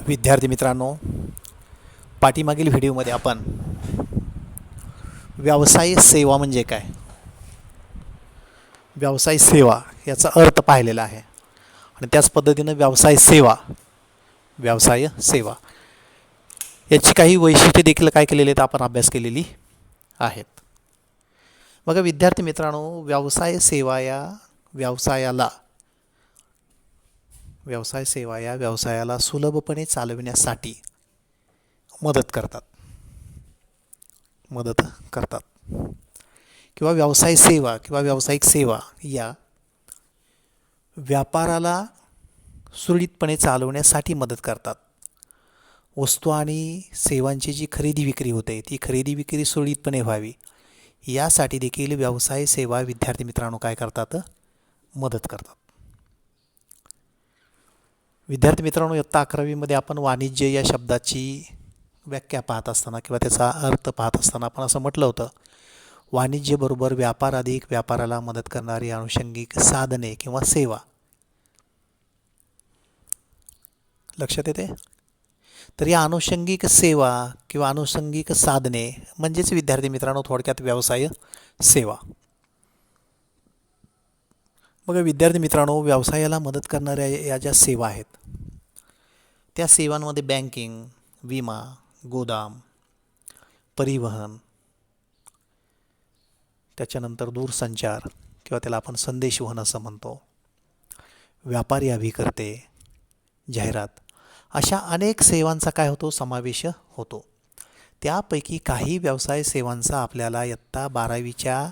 विद्यार्थी मित्रांनो, पाठीमागील व्हिडिओमध्ये आपण व्यवसाय सेवा म्हणजे काय, व्यवसाय सेवा याचा अर्थ पाहिलेला आहे आणि त्याच पद्धतीनं व्यवसाय सेवा याची काही वैशिष्ट्ये देखील काय केलेली आहेत आपण अभ्यास केलेली आहेत. बघा विद्यार्थी मित्रांनो, व्यवसाय सेवा या व्यवसायाला सुलभपणे चालविण्यासाठी मदत करतात किंवा व्यवसाय सेवा किंवा व्यावसायिक सेवा या व्यापाराला सुरळीतपणे चालवण्यासाठी मदत करतात. वस्तू आणि सेवांची जी खरेदी विक्री होते ती खरेदी विक्री सुरळीतपणे व्हावी यासाठी देखील व्यवसाय सेवा विद्यार्थी मित्रांनो काय करतात, मदत करतात. विद्यार्थी मित्रांनो, इयत्ता 11वीमध्ये आपण वाणिज्य या शब्दाची व्याख्या पाहत असताना किंवा त्याचा अर्थ पाहत असताना आपण असं म्हटलं होतं, वाणिज्य बरोबर व्यापार अधिक व्यापाराला मदत करणारी अनुषंगिक साधने किंवा सेवा. लक्षात येते? तर या अनुषंगिक सेवा किंवा अनुषंगिक साधने म्हणजेच विद्यार्थी मित्रांनो थोडक्यात व्यवसाय सेवा. बघा विद्यार्थी मित्रांनो, व्यवसायाला मदत करणाऱ्या या ज्या सेवा आहेत त्या सेवांमध्ये बँकिंग, विमा, गोदाम, परिवहन, त्याच्यानंतर दूरसंचार किंवा त्याला आपण संदेशवहन असं म्हणतो, व्यापारी अभिकर्ते, जाहिरात अशा अनेक सेवांचा काय होतो, समावेश होतो. त्यापैकी काही व्यवसाय सेवांचा आपल्याला इयत्ता 12वीच्या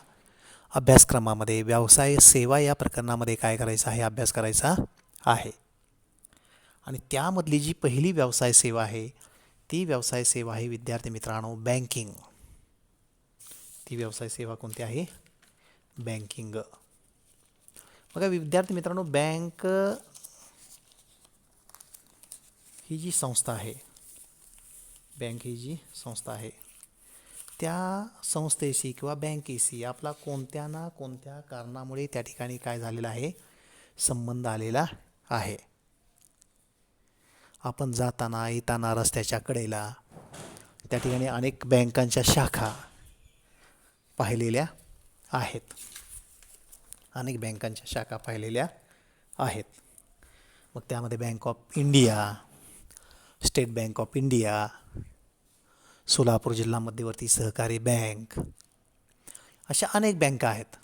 अभ्यासक्रमामध्ये व्यवसाय सेवा या प्रकरणामध्ये काय करायचं आहे, अभ्यास करायचा आहे. आणि त्यामधली जी पहिली व्यवसाय सेवा आहे ती व्यवसाय सेवा आहे विद्यार्थी मित्रांनो बँकिंग. ती व्यवसाय सेवा कोणती आहे, बँकिंग. बघा विद्यार्थी मित्रांनो, बँक ही जी संस्था आहे त्या संस्थेशी किंवा बँकेशी आपला कोणत्या ना कोणत्या कारणामुळे त्या ठिकाणी काय झालेला आहे, संबंध आलेला आहे. आपण जाताना येताना रस्त्याच्या कडेला त्या ठिकाणी अनेक बँकांच्या शाखा पाहिलेल्या आहेत. मग त्यामध्ये bank of India, state bank of India, Solapur जिल्हा मध्यवर्ती सहकारी बँक अशा अनेक बँका आहेत.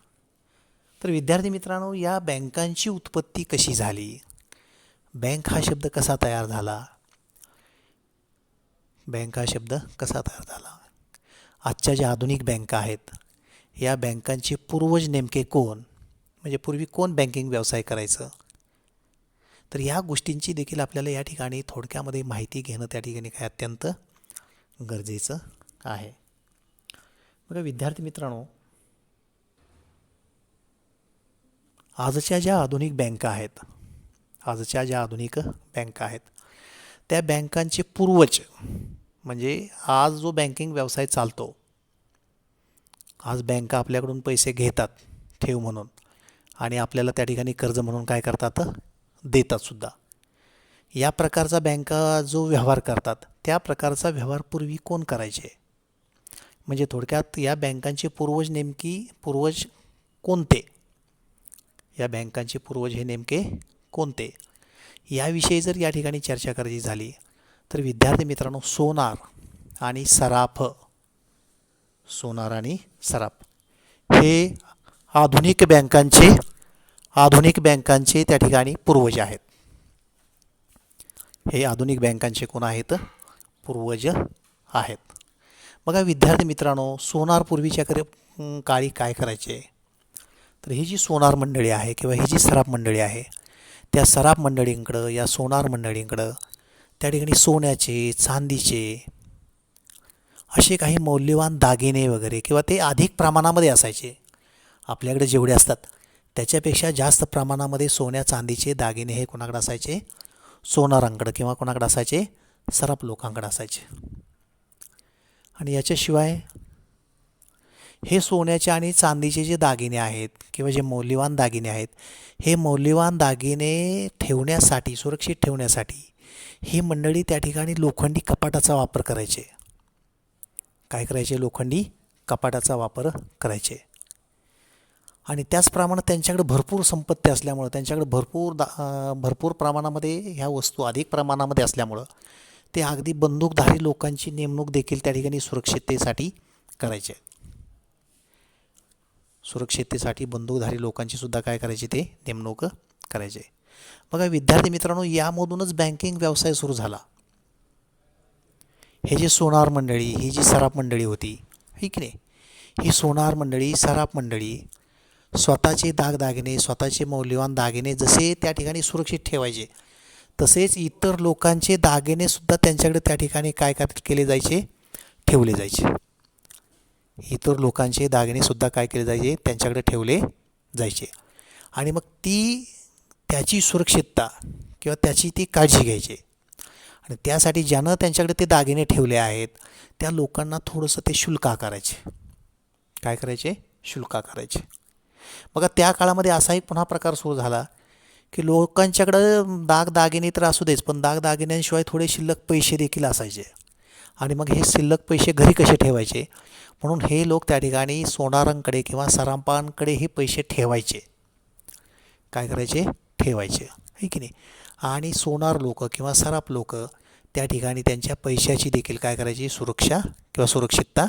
तर विद्यार्थी मित्रांनो, या बँकांची उत्पत्ती कशी झाली, बँक हा शब्द कसा तयार झाला, आजच्या ज्या आधुनिक बँका आहेत या बँकांचे पूर्वज नेमके कोण, म्हणजे पूर्वी कोण बँकिंग व्यवसाय करायचं, तर या गोष्टींची देखील आपल्याला या ठिकाणी थोडक्यामध्ये माहिती घेणं त्या ठिकाणी काय अत्यंत गरजेचं आहे. बघा विद्यार्थी मित्रांनो, आजच्या ज्या आधुनिक बँका आहेत त्या बँकांचे पूर्वज म्हणजे आज जो बँकिंग व्यवसाय चालतो, आज बँका आपल्याकडून पैसे घेतात ठेव म्हणून आणि आपल्याला त्या ठिकाणी कर्ज म्हणून काय करतात, देतात सुद्धा. या प्रकारचा बँका जो व्यवहार करतात त्या प्रकारचा व्यवहार पूर्वी कोण करायचे, म्हणजे थोडक्यात या बँकांचे पूर्वज कोणते, या बँकांचे पूर्वज हे नेमके कोणते याविषयी जर या ठिकाणी चर्चा करायची झाली तर विद्यार्थी मित्रांनो सोनार आणि सराफ हे आधुनिक बँकांचे त्या ठिकाणी पूर्वज आहेत. हे आधुनिक बँकांचे कोण आहेत, पूर्वज आहेत. बघा विद्यार्थी मित्रांनो, सोनार पूर्वीच्या काळी काय करायचे, तर ही जी सोनार मंडळी आहे किंवा ही जी सराफ मंडळी आहे त्या सराफ मंडळींकडं, या सोनार मंडळींकडं त्या ठिकाणी सोन्याचे, चांदीचे असे काही मौल्यवान दागिने वगैरे किंवा ते अधिक प्रमाणामध्ये असायचे. आपल्याकडे जेवढे असतात त्याच्यापेक्षा जास्त प्रमाणामध्ये सोन्या चांदीचे दागिने हे कोणाकडे असायचे, सोनारांकडं किंवा कोणाकडे असायचे, सराफ लोकांकडे असायचे. आणि याच्याशिवाय हे सोन्याचे आणि चांदीचे जे दागिने आहेत किंवा जे मौल्यवान दागिने आहेत हे मौल्यवान दागिने ठेवण्यासाठी, सुरक्षित ठेवण्यासाठी ही मंडळी त्या ठिकाणी लोखंडी कपाटाचा वापर करायचे. काय करायचे? लोखंडी कपाटाचा वापर करायचे. आणि त्याचप्रमाणे त्यांच्याकडे भरपूर संपत्ती असल्यामुळं, त्यांच्याकडे भरपूर प्रमाणामध्ये ह्या वस्तू अधिक प्रमाणामध्ये असल्यामुळं ते अगदी बंदूकधारी लोकांची नेमणूक देखील त्या ठिकाणी सुरक्षिततेसाठी करायचे. सुरक्षिततेसाठी बंदूकधारी लोकांची सुद्धा काय करायचे? ते नेमणूक करायचे. बघा विद्यार्थी मित्रांनो, यामधूनच बँकिंग व्यवसाय सुरू झाला. हे जे सोनार मंडळी, ही जी सराफ मंडळी होती, ही की नाही, ही सोनार मंडळी, सराफ मंडळी स्वतःचे दागदागिने, स्वतःचे मौल्यवान दागिने जसे त्या ठिकाणी सुरक्षित ठेवायचे, तसेच इतर लोकांचे दागिनेसुद्धा त्यांच्याकडे त्या ठिकाणी काय केले जायचे? ठेवले जायचे. इतर लोकांचे दागिनेसुद्धा काय केले जायचे? त्यांच्याकडे ठेवले जायचे. आणि मग त्याची सुरक्षितता किंवा त्याची ती काळजी घ्यायची. आणि त्यासाठी ज्यानं त्यांच्याकडे ते दागिने ठेवले आहेत त्या लोकांना थोडंसं ते शुल्क आकारायचे. काय करायचे? शुल्क आकारायचे. बघा त्या काळामध्ये असा एक पुन्हा प्रकार सुरू झाला की लोकांच्याकडं दागदागिने तर असू देच, पण दागदागिन्यांशिवाय थोडे शिल्लक पैसे देखील असायचे. आणि मग हे शिल्लक पैसे घरी कसे ठेवायचे? म्हणून हे लोक त्या ठिकाणी सोनारांकडे किंवा सराफांकडे हे पैसे ठेवायचे. काय करायचे? ठेवायचे, आहे की नाही. आणि सोनार लोक किंवा सराफ लोक त्या ठिकाणी त्यांच्या पैशाची देखील काय करायची? सुरक्षा किंवा सुरक्षितता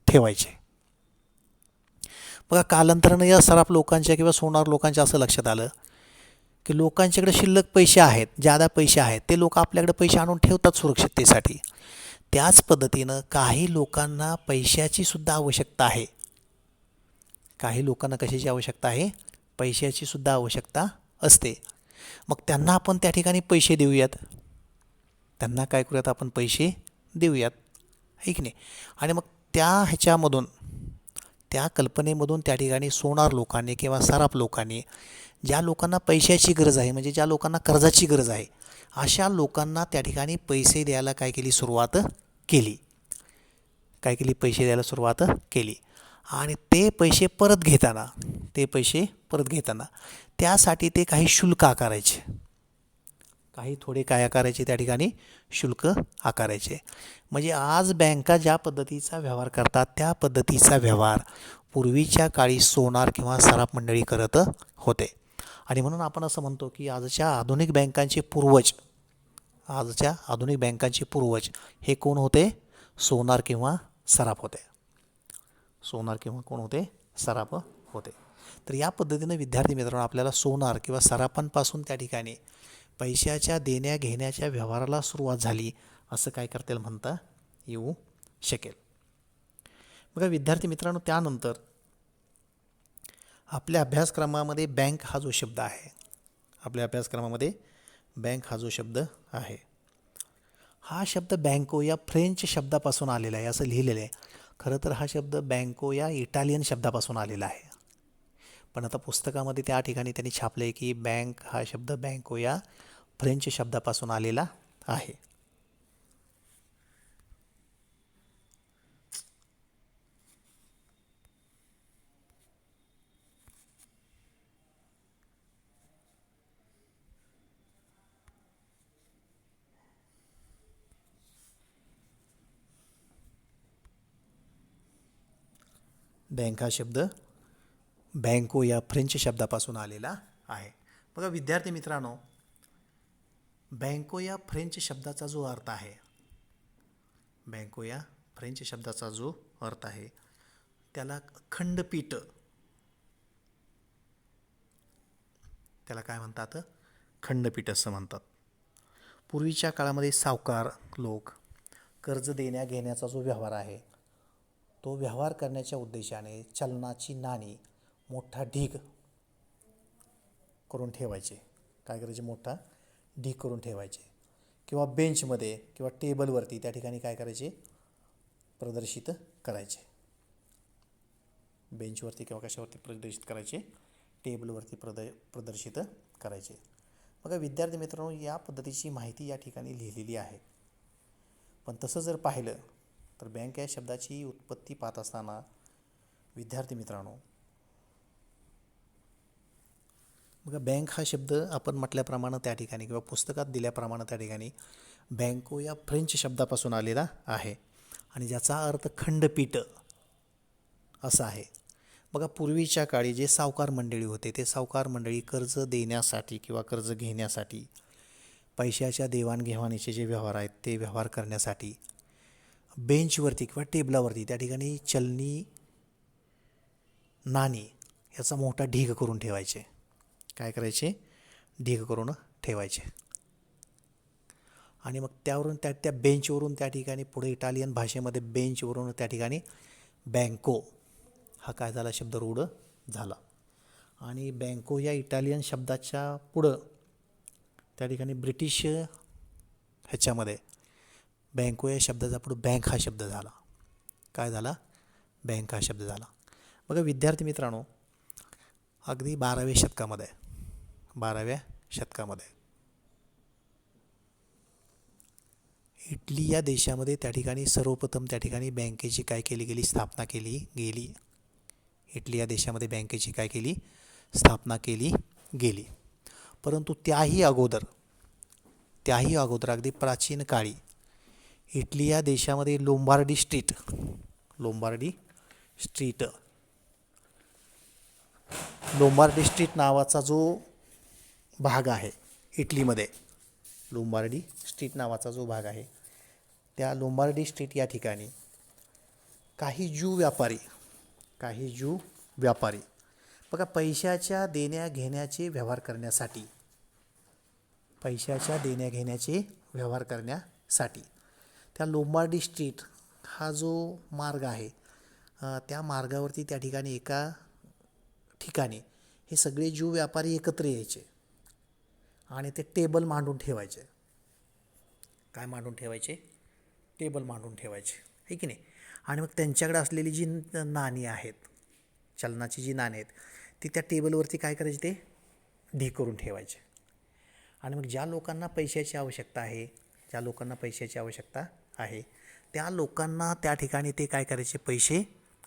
ठेवायचे. बघा कालांतरानं या सराफ लोकांच्या किंवा सोनार लोकांच्या असं लक्षात आलं की लोकांच्याकडे शिल्लक पैसे आहेत, जादा पैसे आहेत, ते लोक आपल्याकडे पैसे आणून ठेवतात सुरक्षिततेसाठी. त्याच पद्धतीनं काही लोकांना पैशाची सुद्धा आवश्यकता आहे. काही लोकांना कशाची आवश्यकता आहे? पैशाची सुद्धा आवश्यकता असते. मग त्यांना आपण त्या ठिकाणी पैसे देऊयात. त्यांना काय करूयात? आपण पैसे देऊयात, आहे की नाही. आणि मग त्या कल्पनेमधून त्या ठिकाणी सोनार लोकांनी किंवा सराफ लोकांनी ज्या लोकांना पैशाची गरज आहे, म्हणजे ज्या लोकांना कर्जाची गरज आहे, अशा लोकांना त्या ठिकाणी पैसे द्यायला काय केली? सुरुवात केली. काय केली? पैसे द्यायला सुरुवात केली. आणि ते पैसे परत घेताना त्यासाठी ते काही शुल्क आकारायचे. काही थोडे काय आकारायचे? त्या ठिकाणी शुल्क आकारायचे. म्हणजे आज बँका ज्या पद्धतीचा व्यवहार करतात त्या पद्धतीचा व्यवहार पूर्वीच्या काळी सोनार किंवा सराफ मंडळी करत होते. आणि म्हणून आपण असं म्हणतो की आजच्या आधुनिक बँकांचे पूर्वज हे कोण होते? सोनार किंवा सराफ होते. सोनार किंवा कोण होते? सराफ होते. तर या पद्धतीनं विद्यार्थी मित्रांनो आपल्याला सोनार किंवा सराफांपासून त्या ठिकाणी पैशाच्या देण्या घेण्याच्या व्यवहाराला सुरुवात झाली असं काय करता येईल? म्हणता येऊ शकेल. बघा विद्यार्थी मित्रांनो, त्यानंतर आपल्या अभ्यासक्रमामध्ये बँक हा जो शब्द आहे, हा शब्द बँको या फ्रेंच शब्दापासून आलेला आहे असं लिहिलेलं आहे. खरं तर हा शब्द बँको या इटालियन शब्दापासून आलेला आहे. पण आता पुस्तकामध्ये त्या ठिकाणी त्यांनी छापलं आहे की बँक हा शब्द बँको या फ्रेंच शब्दापासून आलेला आहे. बँक हा शब्द बँको या फ्रेंच शब्दापासून आलेला आहे. बघा विद्यार्थी मित्रांनो, बँको या फ्रेंच शब्दाचा जो अर्थ आहे, त्याला खंडपीठ, त्याला काय म्हणतात? खंडपीठ असं म्हणतात. पूर्वीच्या काळामध्ये सावकार लोक कर्ज देण्या घेण्याचा जो व्यवहार आहे तो व्यवहार करण्याच्या उद्देशाने चलनाची नाणी मोठा ढीग करून ठेवायचे. काय करायचे? मोठा ढीग करून ठेवायचे. किंवा बेंचमध्ये किंवा टेबलवरती त्या ठिकाणी काय करायचे? प्रदर्शित करायचे. बेंचवरती किंवा कशावरती प्रदर्शित करायचे? टेबलवरती प्रदर्शित करायचे. बघा विद्यार्थी मित्रांनो, या पद्धतीची माहिती या ठिकाणी लिहिलेली आहे. पण तसं जर पाहिलं तर बँक या शब्दाची उत्पत्ती पाहत असताना विद्यार्थी मित्रांनो बघा बँक हा शब्द आपण म्हटल्याप्रमाणे त्या ठिकाणी किंवा पुस्तकात दिल्याप्रमाणे त्या ठिकाणी बँको या फ्रेंच शब्दापासून आलेला आहे आणि ज्याचा अर्थ खंडपीठ असा आहे. बघा पूर्वीच्या काळी जे सावकार मंडळी होते ते सावकार मंडळी कर्ज देण्यासाठी किंवा कर्ज घेण्यासाठी पैशाच्या देवाणघेवाणीचे जे व्यवहार आहेत ते व्यवहार करण्यासाठी बेंचवरती किंवा टेबलावरती त्या ठिकाणी चलनी नाणी याचा मोठा ढीग करून ठेवायचे. काय करायचे? ढीग करून ठेवायचे. आणि मग त्यावरून त्या बेंचवरून त्या ठिकाणी पुढे इटालियन भाषेमध्ये बेंचवरून त्या ठिकाणी बँको हा काय झाला शब्द रूढ झाला. आणि बँको या इटालियन शब्दाच्या पुढं त्या ठिकाणी ब्रिटिश ह्याच्यामध्ये बँको या शब्दाचा पुढं बँक हा शब्द झाला. काय झाला? बँक हा शब्द झाला. बघा विद्यार्थी मित्रांनो, अगदी 12व्या शतकामध्ये इटली या देशामध्ये त्या ठिकाणी सर्वप्रथम त्या ठिकाणी बँकेची काय केली गेली? स्थापना केली गेली. इटली या देशामध्ये बँकेची काय केली? स्थापना केली गेली. परंतु त्याही अगोदर अगदी प्राचीन काळी इटली या देशामध्ये लोंबार्डी स्ट्रीट नावाचा जो भाग आहे इटलीमध्ये, लोंबार्डी स्ट्रीट नावाचा जो भाग आहे त्या लोंबार्डी स्ट्रीट या ठिकाणी काही ज्यू व्यापारी बघा पैशाच्या देण्या घेण्याचे व्यवहार करण्यासाठी त्या लोंबार्डी स्ट्रीट हा जो मार्ग आहे त्या मार्गावरती त्या ठिकाणी एका ठिकाणी हे सगळे ज्यू व्यापारी एकत्र यायचे आणि ते टेबल मांडून ठेवायचे. काय मांडून ठेवायचे? टेबल मांडून ठेवायचे, आहे की नाही. आणि मग त्यांच्याकडे असलेली जी नाणी आहेत, चलनाची जी नाणी आहेत ती त्या टेबलवरती काय करायचे? ते ढीग करून ठेवायचे. आणि मग ज्या लोकांना पैशाची आवश्यकता आहे त्या लोकांना त्या ठिकाणी ते काय करायचे? पैसे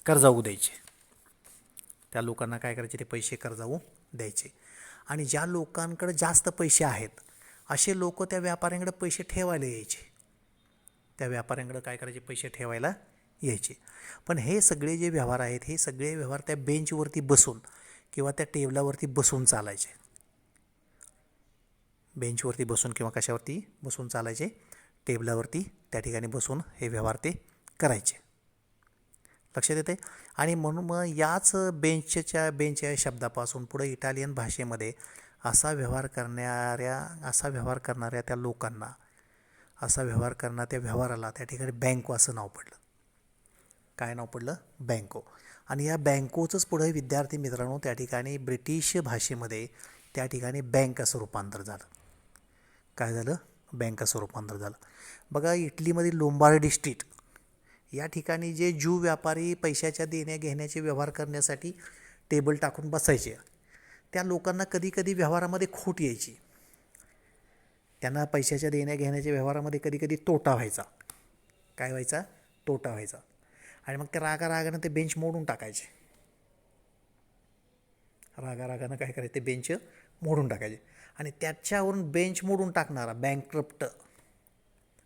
कर्जाऊ द्यायचे. आणि ज्या लोकांकडे जास्त पैसे आहेत असे लोक त्या व्यापाऱ्यांकडे पैसे ठेवायला यायचे. पैसे ठेवायला यायचे. पण हे सगळे जे व्यवहार आहेत हे सगळे व्यवहार त्या बेंचवरती बसून किंवा त्या टेबलावरती बसून चालायचे. बेंचवरती बसून किंवा कशावरती बसून चालायचे? टेबलावरती त्या ठिकाणी बसून हे व्यवहार ते करायचे. लक्षात येते. आणि म्हणून मग याच बेंच या शब्दापासून पुढे इटालियन भाषेमध्ये असा व्यवहार करणाऱ्या त्या लोकांना, त्या व्यवहाराला त्या ठिकाणी बँको असं नाव पडलं. काय नाव पडलं? बँको. आणि या बँकोचंच पुढे विद्यार्थी मित्रांनो त्या ठिकाणी ब्रिटिश भाषेमध्ये त्या ठिकाणी बँक असं रूपांतर झालं. काय झालं? बँक असं रूपांतर झालं. बघा इटलीमधील लोंबार्डी स्ट्रीट या ठिकाणी जे ज्यू व्यापारी पैशाच्या देण्या घेण्याचे व्यवहार करण्यासाठी टेबल टाकून बसायचे त्या लोकांना कधी कधी व्यवहारामध्ये खोट यायची. त्यांना पैशाच्या देण्या घेण्याच्या व्यवहारामध्ये कधी कधी तोटा व्हायचा. काय व्हायचा? तोटा व्हायचा. आणि मग ते रागानं ते बेंच मोडून टाकायचे. काय करायचे? ते बेंच मोडून टाकायचे. आणि त्याच्यावरून बेंच मोडून टाकणारा बँकरप्ट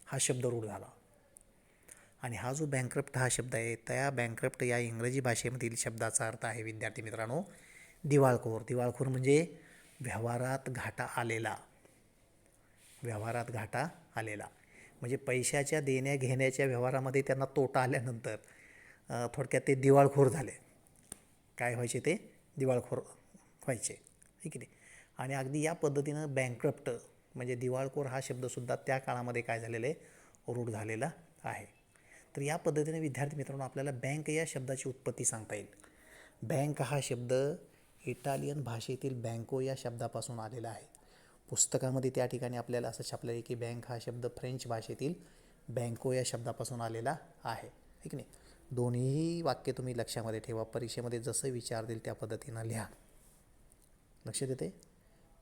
हा शब्द रूढ झाला. आणि हा जो बँकरप्ट हा शब्द आहे त्या बँकरप्ट या इंग्रजी भाषेमधील शब्दाचा अर्थ आहे विद्यार्थी मित्रांनो दिवाळखोर म्हणजे व्यवहारात घाटा आलेला. म्हणजे पैशाच्या देण्या घेण्याच्या व्यवहारामध्ये त्यांना तोटा आल्यानंतर थोडक्यात ते दिवाळखोर झाले. काय व्हायचे? ते दिवाळखोर व्हायचे, ठीक आहे. आणि अगदी या पद्धतीनं बँकरप्ट म्हणजे दिवाळखोर हा शब्दसुद्धा त्या काळामध्ये काय झालेलं आहे? रूढ झालेला आहे. तर या पद्धतीने विद्यार्थी मित्रांनो आपल्याला बँक या शब्दाची उत्पत्ती सांगता येईल. बँक हा शब्द इटालियन भाषेतील बँको या शब्दापासून आलेला आहे. पुस्तकामध्ये त्या ठिकाणी आपल्याला असं छापलं आहे की बँक हा शब्द फ्रेंच भाषेतील बँको या शब्दापासून आलेला आहे, ठीक नाही. दोन्ही वाक्य तुम्ही लक्षामध्ये ठेवा. परीक्षेमध्ये जसं विचारतील त्या पद्धतीनं लिहा. लक्षात येते.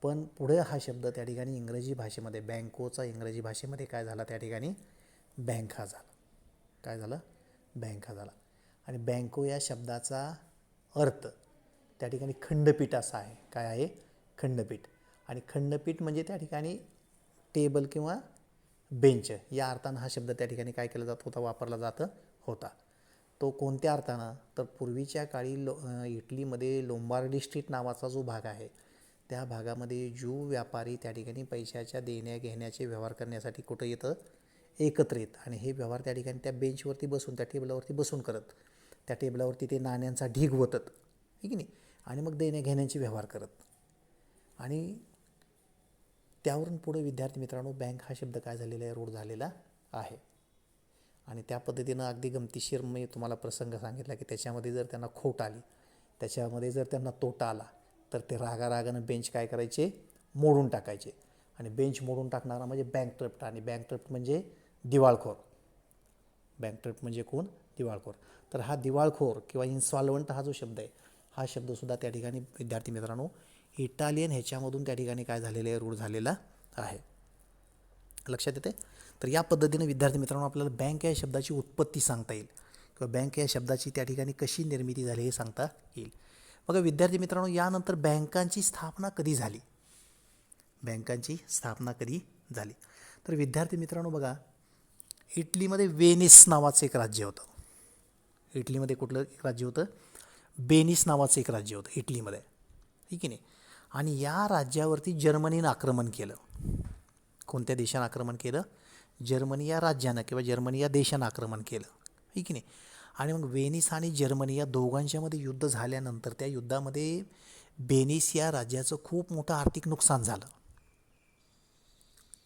पण पुढे हा शब्द त्या ठिकाणी इंग्रजी भाषेमध्ये बँकोचा इंग्रजी भाषेमध्ये काय झाला? त्या ठिकाणी बँक हा झाला. काय झालं? बँक हा झाला. आणि बँको या शब्दाचा अर्थ त्या ठिकाणी खंडपीठ असा आहे. काय आहे? खंडपीठ. आणि खंडपीठ म्हणजे त्या ठिकाणी टेबल किंवा बेंच या अर्थानं हा शब्द त्या ठिकाणी काय केला जात होता, वापरला जात होता. तो कोणत्या अर्थानं, तर पूर्वीच्या काळी इटलीमध्ये लोंबार्डी स्ट्रीट नावाचा जो भाग आहे त्या भागामध्ये ज्यू व्यापारी त्या ठिकाणी पैशाच्या देण्या घेण्याचे व्यवहार करण्यासाठी कुठं येतं, एकत्र येत. आणि हे व्यवहार त्या ठिकाणी त्या बेंचवरती बसून, त्या टेबलावरती बसून करत. त्या टेबलावरती ते नाण्यांचा ढीग होतात, ठीक नाही, आणि मग देण्या घेण्याचे व्यवहार करत. आणि त्यावरून पुढे विद्यार्थी मित्रांनो बँक हा शब्द काय झालेला आहे, रूढ झालेला आहे. आणि त्या पद्धतीनं अगदी गमतीशीर मी तुम्हाला प्रसंग सांगितला की त्याच्यामध्ये जर त्यांना खोट आली, त्याच्यामध्ये जर त्यांना तोटा आला, तर ते रागानं बेंच काय करायचे, मोडून टाकायचे. आणि बेंच मोडून टाकणारा म्हणजे बँकक्रप्ट. आणि बँकक्रप्ट म्हणजे दिवाळखोर. बँकक्रप्ट म्हणजे कोण, दिवाळखोर. तर हा दिवाळखोर किंवा इन्सॉल्वंट हा जो शब्द आहे, हा शब्दसुद्धा त्या ठिकाणी विद्यार्थी मित्रांनो इटालियन ह्याच्यामधून त्या ठिकाणी काय झालेलं आहे, रूढ झालेला आहे. लक्षात येते. तर या पद्धतीने विद्यार्थी मित्रांनो आपल्याला बँक या शब्दाची उत्पत्ती सांगता येईल किंवा बँक या शब्दाची त्या ठिकाणी कशी निर्मिती झाली हे सांगता येईल. बघा विद्यार्थी मित्रांनो, यानंतर बँकांची स्थापना कधी झाली, बँकांची स्थापना कधी झाली, तर विद्यार्थी मित्रांनो बघा इटलीमध्ये वेनिस नावाचं एक राज्य होतं. इटलीमध्ये कुठलं एक राज्य होतं, बेनिस नावाचं एक राज्य होतं इटलीमध्ये, ठीक आहे नाही. आणि या राज्यावरती जर्मनीनं आक्रमण केलं. कोणत्या देशानं आक्रमण केलं, जर्मनी या राज्यानं किंवा जर्मनी या देशानं आक्रमण केलं, ठीक नाही. आणि मग वेनिस आणि जर्मनी या दोघांच्यामध्ये युद्ध झाल्यानंतर त्या युद्धामध्ये बेनिस या राज्याचं खूप मोठं आर्थिक नुकसान झालं.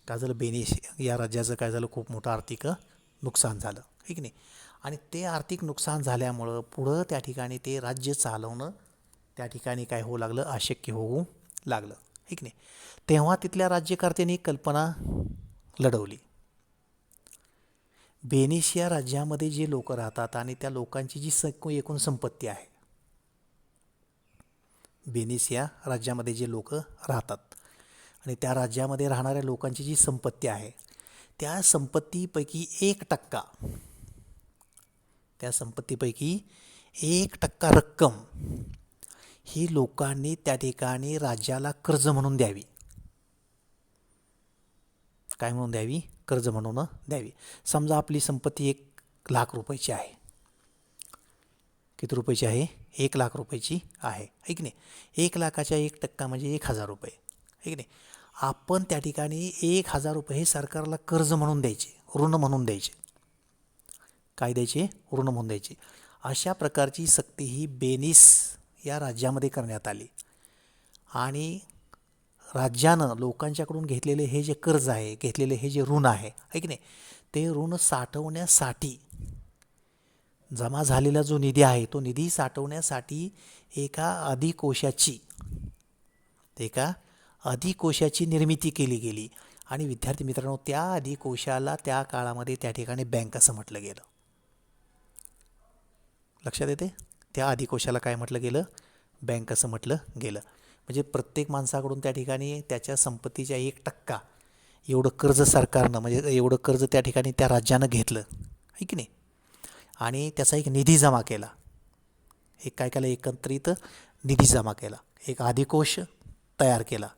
काय झालं, बेनिस या राज्याचं काय झालं, खूप मोठं आर्थिक नुकसान झालं, ठीक नाही. आणि ते आर्थिक नुकसान झाल्यामुळं पुढं त्या ठिकाणी ते राज्य चालवणं त्या ठिकाणी काय होऊ लागलं, अशक्य होऊ लागलं, ठीक नाही. तेव्हा तिथल्या राज्यकर्त्यांनी कल्पना लढवली. बेनिस या राज्यामध्ये जे लोक राहतात आणि त्या लोकांची जी एकूण संपत्ती आहे, बेनिस या राज्यामध्ये जे लोक राहतात आणि त्या राज्यामध्ये राहणाऱ्या लोकांची जी संपत्ती आहे, त्या संपत्तीपैकी 1%, त्या संपत्तीपैकी 1% रक्कम ही लोकांनी त्या ठिकाणी राज्याला कर्ज म्हणून द्यावी. काय म्हणून द्यावी, कर्ज म्हणून द्यावी. समजा आपली संपत्ती 1,00,000 रुपयाची आहे. किती रुपयाची आहे, 1,00,000 रुपयाची आहे, है की नाही. 1,00,000च्या 1% म्हणजे 1,000 रुपये, है की नाही. आपण त्या ठिकाणी 1,000 रुपये हे सरकारला कर्ज म्हणून द्यायचे, ऋण म्हणून द्यायचे. काय द्यायचे, ऋण म्हणून द्यायचे. अशा प्रकारची सक्ती ही बेनिस या राज्यामध्ये करण्यात आली. आणि राज्यानं लोकांच्याकडून घेतलेले हे जे कर्ज आहे, घेतलेले हे जे ऋण आहे, है की नाही, ते ऋण साठवण्यासाठी जमा झालेला जो निधी आहे तो निधी साठवण्यासाठी एका अधिकोशाची निर्मिती केली गेली. आणि विद्यार्थी मित्रांनो त्या अधिकोशाला त्या काळामध्ये त्या ठिकाणी बँक असं म्हटलं गेलं. लक्षात येते, त्या अधिकोशाला काय म्हटलं गेलं, बँक असं म्हटलं गेलं. म्हणजे प्रत्येक माणसाकडून त्या ठिकाणी त्याच्या संपत्तीच्या 1% एवढं कर्ज सरकारनं, म्हणजे एवढं कर्ज त्या ठिकाणी त्या राज्यानं घेतलं, है की नाही. आणि त्याचा एक निधी जमा केला, एक काय केलं, एकत्रित निधी जमा केला, एक अधिकोश तयार केला,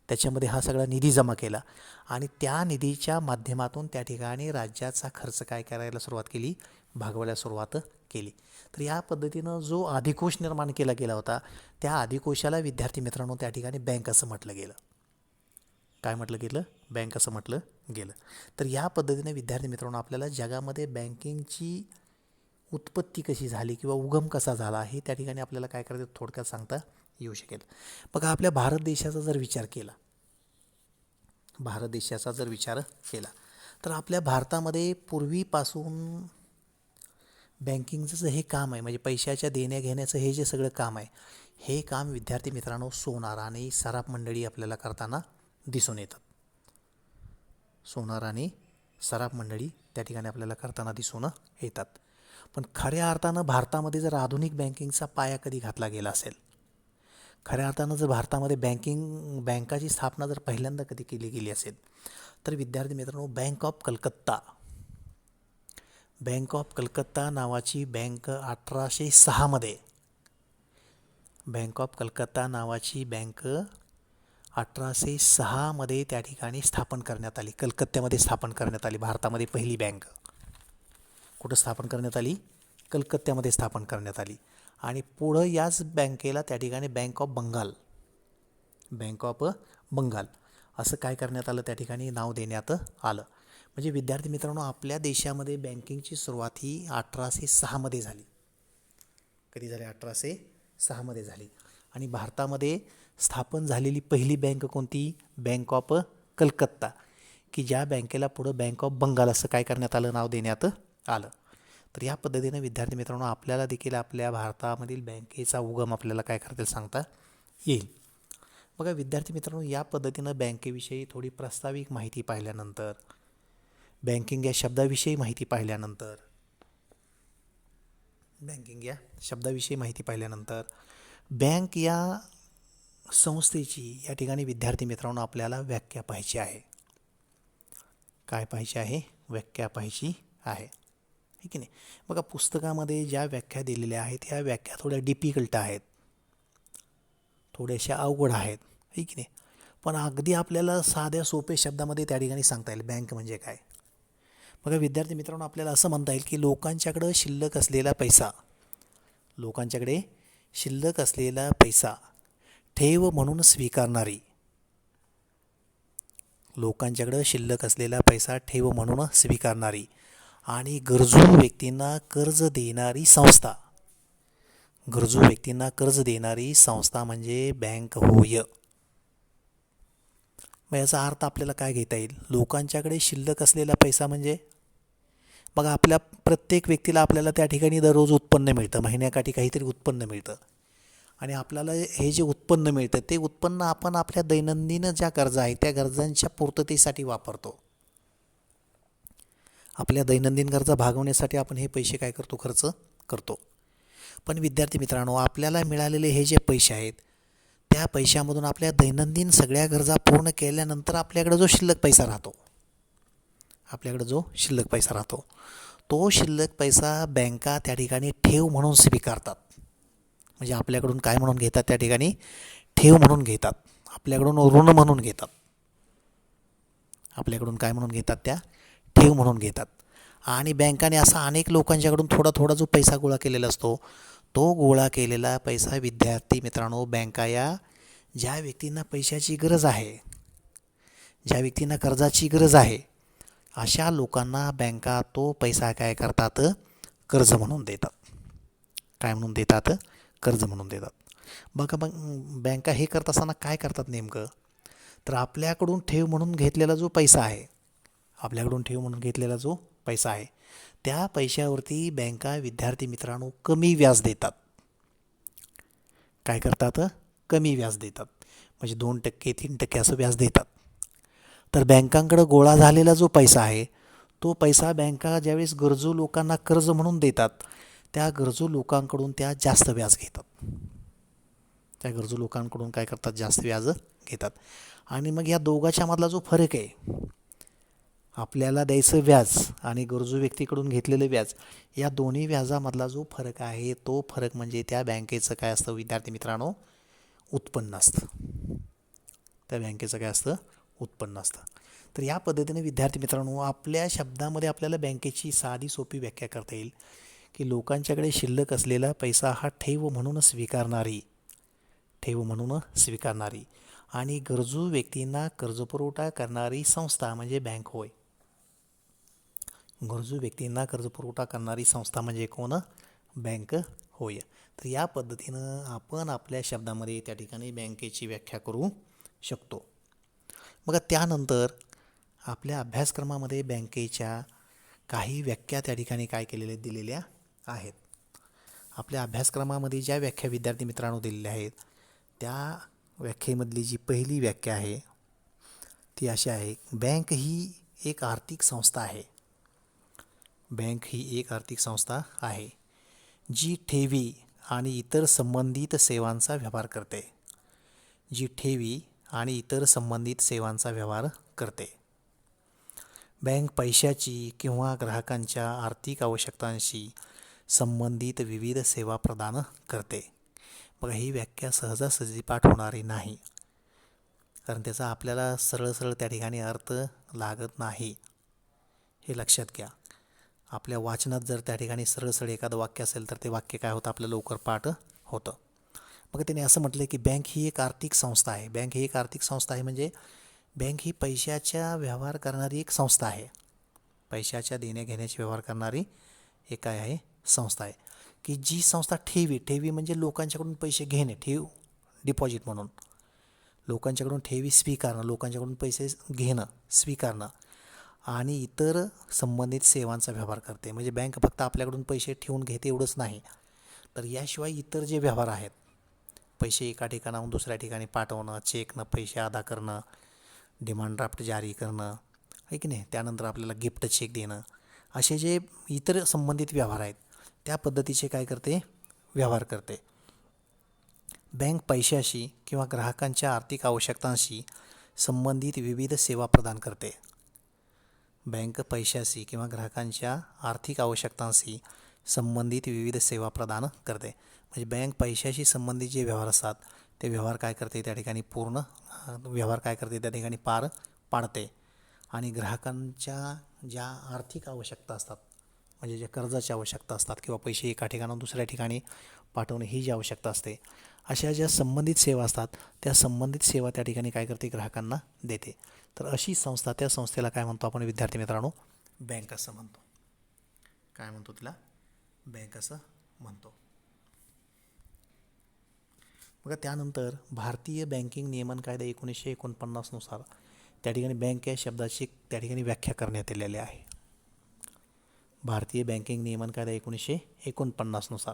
त्याच्यामध्ये हा सगळा निधी जमा केला. आणि त्या निधीच्या माध्यमातून त्या ठिकाणी राज्याचा खर्च काय करायला सुरुवात केली, भागवायला सुरुवात केली. तर या पद्धतीनं जो अधिकोश निर्माण केला गेला होता त्या अधिकोशाला विद्यार्थी मित्रांनो त्या ठिकाणी बँक असं म्हटलं गेलं. काय म्हटलं गेलं, बँक असं म्हटलं गेलं. तर या पद्धतीने विद्यार्थी मित्रांनो आपल्याला जगामध्ये बँकिंगची उत्पत्ती कशी झाली किंवा उगम कसा झाला हे त्या ठिकाणी आपल्याला काय करायचं थोडक्यात सांगता येऊ शकेल. बघा आपल्या भारत देशाचा जर विचार केला, तर आपल्या भारतामध्ये पूर्वीपासून बँकिंगचं हे काम आहे, म्हणजे पैशाच्या देण्या घेण्याचं हे जे सगळं काम आहे, हे काम विद्यार्थी मित्रांनो सोनार आणि सराफ मंडळी आपल्याला करताना दिसून येतात. सोनार आणि सराफ मंडळी त्या ठिकाणी आपल्याला करताना दिसून येतात. पण खऱ्या अर्थानं भारतामध्ये जर आधुनिक बँकिंगचा पाया कधी घातला गेला असेल, खऱ्या अर्थानं जर भारतामध्ये बँकाची स्थापना जर पहिल्यांदा कधी केली गेली असेल, तर विद्यार्थी मित्रांनो बँक ऑफ कलकत्ता नावाची बँक 1806 मध्ये, बँक ऑफ कलकत्ता नावाची बँक 1806मध्ये त्या ठिकाणी स्थापन करण्यात आली. कलकत्त्यामध्ये स्थापन करण्यात आली. भारतामध्ये पहिली बँक कुठं स्थापन करण्यात आली? कलकत्त्यामध्ये स्थापन करण्यात आली. आणि पुढं याच बँकेला त्या ठिकाणी बँक ऑफ बंगाल असं काय करण्यात आलं, त्या ठिकाणी नाव देण्यात आलं. म्हणजे विद्यार्थी मित्रांनो, आपल्या देशामध्ये बँकिंगची सुरुवात ही 1806मध्ये झाली. कधी झाली? 1806मध्ये झाली. आणि भारतामध्ये स्थापन झालेली पहिली बँक कोणती? बँक ऑफ कलकत्ता, की ज्या बँकेला पुढं बँक ऑफ बंगाल असं काय करण्यात आलं, नाव देण्यात आलं. तर या पद्धतीनं विद्यार्थी मित्रांनो, आपल्याला देखील आपल्या भारतामधील बँकेचा उगम आपल्याला काय करता सांगता येईल. बघा विद्यार्थी मित्रांनो, या पद्धतीनं बँकेविषयी थोडी प्रास्ताविक माहिती पाहिल्यानंतर, बँकिंग या शब्दाविषयी माहिती पाहिल्यानंतर बँक या संस्थेची या ठिकाणी विद्यार्थी मित्रांनो आपल्याला व्याख्या पाहायची आहे. काय पाहायची आहे? व्याख्या पाहायची आहे, है की नाही. बघा पुस्तकामध्ये ज्या व्याख्या दिलेल्या आहेत ह्या व्याख्या थोड्या डिफिकल्ट आहेत, थोड्याशा अवघड आहेत, है की नाही. पण अगदी आपल्याला साध्या सोप्या शब्दामध्ये त्या ठिकाणी सांगता येईल बँक म्हणजे काय. बघा विद्यार्थी मित्रांनो, आपल्याला असं म्हणता येईल की लोकांच्याकडे शिल्लक असलेला पैसा ठेव म्हणून स्वीकारणारी, लोकांच्याकडे शिल्लक असलेला पैसा ठेव म्हणून स्वीकारणारी आणि गरजू व्यक्तींना कर्ज देणारी संस्था म्हणजे बँक होय. मग याचा अर्थ आपल्याला काय घेता येईल? लोकांच्याकडे शिल्लक असलेला पैसा म्हणजे बघा आपल्या प्रत्येक व्यक्तीला आपल्याला त्या ठिकाणी दररोज उत्पन्न मिळतं, महिन्याकाठी काहीतरी उत्पन्न मिळतं. आणि आपल्याला हे जे उत्पन्न मिळतं ते उत्पन्न आपण आपल्या दैनंदिन ज्या गरजा आहेत त्या गरजांच्या पूर्ततेसाठी वापरतो. आपल्या दैनंदिन गरजा भागवण्यासाठी आपण हे पैसे काय करतो? खर्च करतो. पण विद्यार्थी मित्रांनो, आपल्याला मिळालेले हे जे पैसे आहेत त्या पैशामधून आपल्या दैनंदिन सगळ्या गरजा पूर्ण केल्यानंतर आपल्याकडे जो शिल्लक पैसा राहतो तो शिल्लक पैसा बँका त्या ठिकाणी ठेव म्हणून स्वीकारतात. म्हणजे आपल्याकडून काय म्हणून घेतात? त्या ठिकाणी ठेव म्हणून घेतात, आपल्याकडून ऋण म्हणून घेतात. आपल्याकडून काय म्हणून घेतात? त्या ठेव म्हणून घेतात. आणि बँकाने असा अनेक लोकांच्याकडून थोडा थोडा जो पैसा गोळा केलेला असतो तो गोळा केलेला पैसा विद्यार्थी मित्रांनो, बँका या ज्या व्यक्तींना पैशाची गरज आहे, ज्या व्यक्तींना कर्जाची गरज आहे अशा लोकांना बँका तो पैसा काय करतात? कर्ज म्हणून देतात. काय म्हणून देतात? कर्ज म्हणून देतात. बघा बँका हे करत असताना काय करतात नेमकं? तर आपल्याकडून ठेव म्हणून घेतलेला जो पैसा आहे त्या पैशावरती बँका विद्यार्थी मित्रांनो कमी व्याज देतात. काय करतात? कमी व्याज देतात. म्हणजे 2%, 3% असं व्याज देतात. तर बँकांकडे गोळा झालेला जो पैसा आहे तो पैसा बँका ज्यावेळेस गरजू लोकांना कर्ज म्हणून देतात त्या गरजू लोकांकडून त्या जास्त व्याज घेतात. काय करतात? जास्त व्याज घेतात. आणि मग या दोघांच्या मधला जो फरक आहे, आपल्याला द्यायचं व्याज आणि गरजू व्यक्तीकडून घेतलेलं व्याज, या दोन्ही व्याजामधला जो फरक आहे तो फरक म्हणजे त्या बँकेचं काय असतं विद्यार्थी मित्रांनो? उत्पन्न असतं. त्या बँकेचं काय असतं? उत्पन्न असतं. तर या पद्धतीने विद्यार्थी मित्रांनो आपल्या शब्दामध्ये आपल्याला बँकेची साधी सोपी व्याख्या करता येईल की लोकांच्याकडे शिल्लक असलेला पैसा हा ठेव म्हणून स्वीकारणारी आणि गरजू व्यक्तींना कर्जपुरवठा करणारी संस्था म्हणजे बँक होय. गरजू व्यक्तींना कर्जपुरवठा करणारी संस्था म्हणजे कोण? बँक होय. तर या पद्धतीनं आपण आपल्या शब्दामध्ये त्या ठिकाणी बँकेची व्याख्या करू शकतो. बघा त्यानंतर आपल्या अभ्यासक्रमामध्ये बँकेच्या काही व्याख्या त्या ठिकाणी काय केलेल्या दिलेल्या आहेत. आपल्या अभ्यासक्रमामध्ये ज्या व्याख्या विद्यार्थी मित्रांनो दिलेल्या आहेत त्या व्याख्येमधली जी पहिली व्याख्या आहे ती अशी आहे: बँक ही एक आर्थिक संस्था आहे जी ठेवी आणि इतर संबंधित सेवांचा व्यवहार करते. बँक पैशाची किंवा ग्राहकांच्या आर्थिक आवश्यकतांशी संबंधित विविध सेवा प्रदान करते. बघा ही व्याख्या सहजासहजी पाठ होणारी नाही. कारण त्याचा आपल्याला सरळ सरळ त्या ठिकाणी अर्थ लागत नाही, हे लक्षात घ्या. आपल्या वाचनात जर त्या ठिकाणी सरळ सरळ एखादं वाक्य असेल तर ते वाक्य काय होतं, आपलं लवकर पाठ होतं. मग त्याने असं म्हटलं की बँक ही एक आर्थिक संस्था आहे. बँक ही एक आर्थिक संस्था आहे म्हणजे बँक ही पैशाच्या व्यवहार करणारी एक संस्था आहे. पैशाच्या देण्या घेण्याचे व्यवहार करणारी एक काय आहे, संस्था आहे. की जी संस्था ठेवी म्हणजे लोकांच्याकडून पैसे घेणे, डिपॉझिट म्हणून लोकांच्याकडून ठेवी स्वीकारणं, लोकांच्याकडून पैसे घेणं स्वीकारणं आणि इतर संबंधित सेवांचा व्यवहार करते. म्हणजे बँक फक्त आपल्याकडून पैसे ठेवून घेते एवढंच नाही, तर याशिवाय इतर जे व्यवहार आहेत, पैसे एका ठिकाणाहून दुसऱ्या ठिकाणी पाठवणं, चेकनं पैसे अदा करणं, डिमांड ड्राफ्ट जारी करणं, आहे की नाही, त्यानंतर आपल्याला गिफ्ट चेक देणं, असे जे इतर संबंधित व्यवहार आहेत त्या पद्धतीचे काय करते, व्यवहार करते. बँक पैशाशी किंवा ग्राहकांच्या आर्थिक आवश्यकतांशी संबंधित विविध सेवा प्रदान करते. बँक पैशाशी किंवा ग्राहकांच्या आर्थिक आवश्यकतांशी संबंधित विविध सेवा प्रदान करते. म्हणजे बँक पैशाशी संबंधित जे व्यवहार असतात ते व्यवहार काय करते, त्या ठिकाणी त्या ठिकाणी पार पाडते. आणि ग्राहकांच्या ज्या आर्थिक आवश्यकता असतात, म्हणजे ज्या कर्जाची आवश्यकता असतात किंवा पैसे एका ठिकाणाहून दुसऱ्या ठिकाणी पाठवणे ही जी आवश्यकता असते, अशा ज्या संबंधित सेवा असतात त्या संबंधित सेवा त्या ठिकाणी काय करते, ग्राहकांना देते. तर अशी संस्था, त्या संस्थेला काय म्हणतो आपण विद्यार्थी मित्रांनो, बँक असं म्हणतो. काय म्हणतो तिला, बँक असं म्हणतो. बघा त्यानंतर भारतीय बँकिंग नियमन कायदा 1949 नुसार त्या ठिकाणी बँक या शब्दाची त्या ठिकाणी व्याख्या करण्यात आलेली आहे. भारतीय बँकिंग नियमन कायदा 1949 नुसार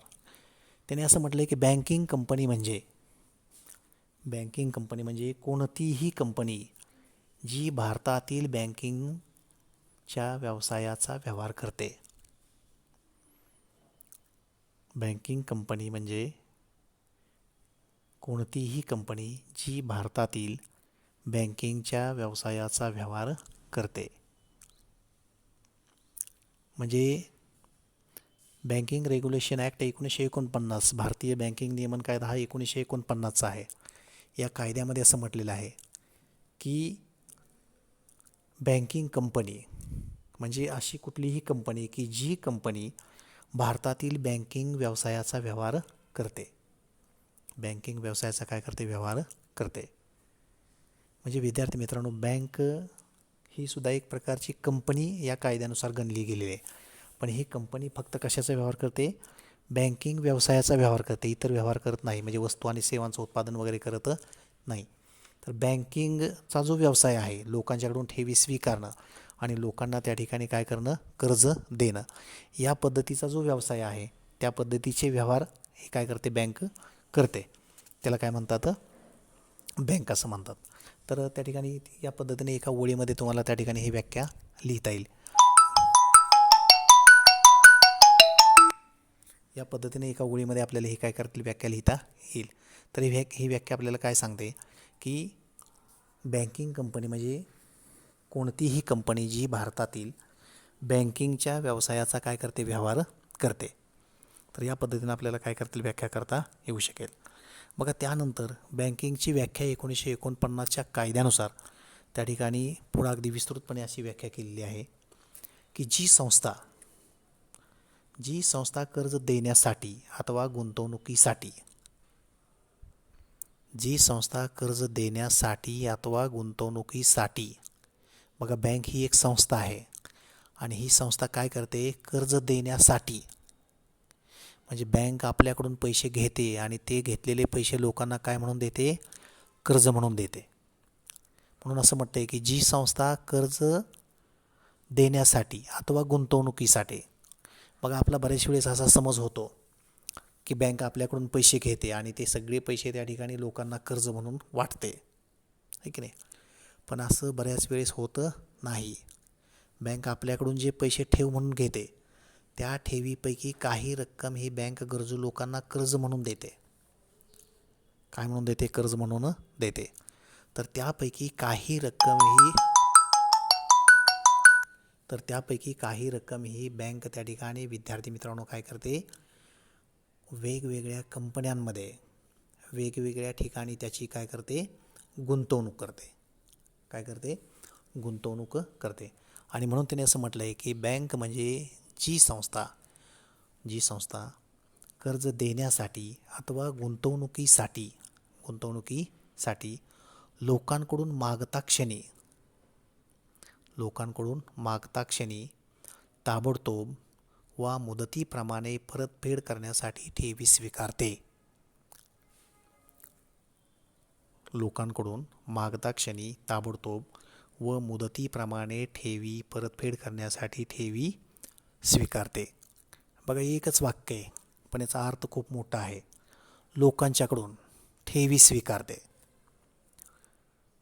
त्याने असं म्हटलं की बँकिंग कंपनी म्हणजे कोणतीही कंपनी जी भारतातील बँकिंगच्या व्यवसायाचा व्यवहार करते. बँकिंग कंपनी म्हणजे कोणतीही कंपनी जी भारतातील बँकिंगच्या व्यवसायाचा व्यवहार करते. म्हणजे बँकिंग रेग्युलेशन ॲक्ट 1949, भारतीय बँकिंग नियमन कायदा हा 1949चा आहे. या कायद्यामध्ये असं म्हटलेलं आहे की बँकिंग कंपनी म्हणजे अशी कुठलीही कंपनी की जी कंपनी भारतातील बँकिंग व्यवसायाचा व्यवहार करते. बँकिंग व्यवसायाचा काय करते, व्यवहार करते. म्हणजे विद्यार्थी मित्रांनो, बँक ही सुद्धा एक प्रकारची कंपनी या कायद्यानुसार गणली गेलेली आहे. पण ही कंपनी फक्त कशाचा व्यवहार करते, बँकिंग व्यवसायाचा व्यवहार करते, इतर व्यवहार करत नाही. म्हणजे वस्तू आणि सेवांचं उत्पादन वगैरे करत नाही. तर बँकिंगचा जो व्यवसाय आहे, लोकांच्याकडून ठेवी स्वीकारणं आणि लोकांना त्या ठिकाणी काय करणं, कर्ज देणं, या पद्धतीचा जो व्यवसाय आहे त्या पद्धतीचे व्यवहार हे काय करते, बँक करते. त्याला काय म्हणतात, बँक असं म्हणतात. तर त्या ठिकाणी या पद्धतीने एका ओळीमध्ये तुम्हाला त्या ठिकाणी ही व्याख्या लिहिता येईल. या पद्धतीने एका ओळीमध्ये आपल्याला ही काय करतील, व्याख्या लिहिता येईल. तर ही व्याख्या आपल्याला काय सांगते की बँकिंग कंपनी म्हणजे कोणतीही कंपनी जी भारतातील बँकिंगच्या व्यवसायाचा काय करते, व्यवहार करते. तर या पद्धतीने आपल्याला काय करतील, व्याख्या करता येऊ शकेल. बघा त्यानंतर बँकिंगची व्याख्या 1949च्या कायद्यानुसार त्या ठिकाणी पुढं अगदी विस्तृतपणे अशी व्याख्या केलेली आहे की जी संस्था कर्ज देण्यासाठी अथवा गुंतवणुकीसाठी बघा बँक ही एक संस्था आहे आणि ही संस्था काय करते, कर्ज देण्यासाठी. म्हणजे बँक आपल्याकडून पैसे घेते आणि ते घेतलेले पैसे लोकांना काय म्हणून देते, कर्ज म्हणून देते. म्हणून असं म्हटतं आहे की जी संस्था कर्ज देण्यासाठी अथवा गुंतवणुकीसाठी. बघा आपला बऱ्याच वेळेस असा समज होतो की बँक आपल्याकडून पैसे घेते आणि ते सगळे पैसे त्या ठिकाणी लोकांना कर्ज म्हणून वाटते, आहे की नाही. पण असं बऱ्याच वेळेस होतं नाही. बँक आपल्याकडून जे पैसे ठेव म्हणून घेते त्या ठेवीपैकी काही रक्कम ही बँक गरजू लोकांना कर्ज म्हणून देते. काय म्हणून देते, कर्ज म्हणून देते. तर त्यापैकी काही रक्कम ही बँक त्या ठिकाणी विद्यार्थी मित्रांनो काय करते, वेगवेगळ्या कंपन्यांमध्ये वेगवेगळ्या ठिकाणी त्याची काय करते, गुंतवणूक करते. काय करते? गुंतवणूक करते. आणि म्हणून त्याने असं म्हटलं आहे की बँक म्हणजे जी संस्था कर्ज देण्यासाठी अथवा गुंतवणुकीसाठी लोकांकडून मागता क्षणी ताबडतोब वा मुदतीप्रमाणे परतफेड करण्यासाठी ठेवी स्वीकारते. लोकांकडून मागता क्षणी ताबडतोब व मुदतीप्रमाणे ठेवी परतफेड करण्यासाठी ठेवी स्वीकारते. बघा, एकच वाक्य आहे पण याचा अर्थ खूप मोठा आहे. लोकांच्याकडून ठेवी स्वीकारते.